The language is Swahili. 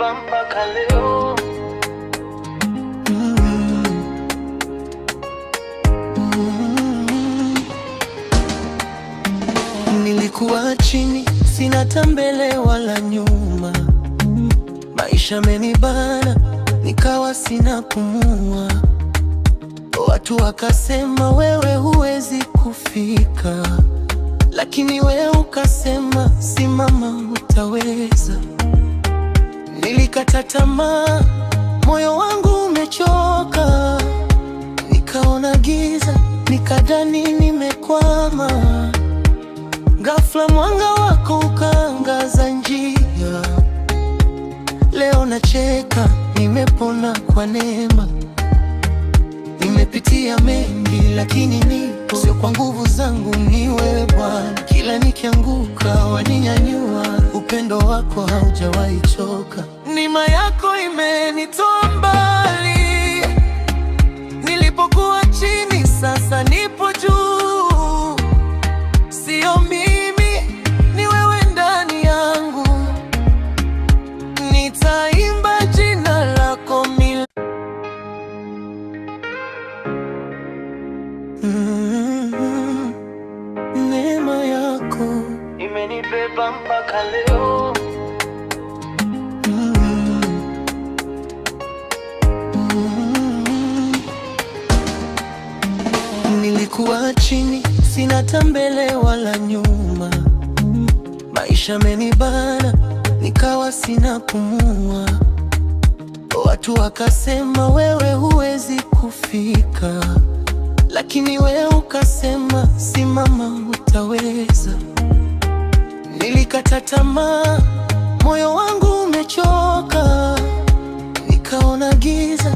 imenibeba mpaka leo. Nilikuwa chini, sina tambele wala nyuma. Maisha yamenibana, nikawa sina pumua. Watu wakasema wewe huwezi kufika, lakini wewe ukasema simama, utaweza. Nilikata tamaa, moyo wangu umechoka. Nikaona giza, nikadhani nimekwama. Ghafla mwanga wako ukaangaza njia. Leo nacheka, nimepona kwa neema. Nimepitia mengi lakini nipo, sio kwa nguvu zangu, ni wewe Bwana. Kila nikianguka waninyanyua, upendo wako haujawahi choka. Neema yako imenitoa mbali, nilipokuwa chini sasa nipo juu. Sio mimi, ni wewe ndani yangu, nitaimba jina lako milele. Neema yako imenibeba mpaka leo. Nilikuwa chini, sina tambele wala nyuma. Maisha yamenibana, nikawa sina pumua. Watu wakasema wewe huwezi kufika, lakini wewe ukasema simama, utaweza. Nilikata tamaa, moyo wangu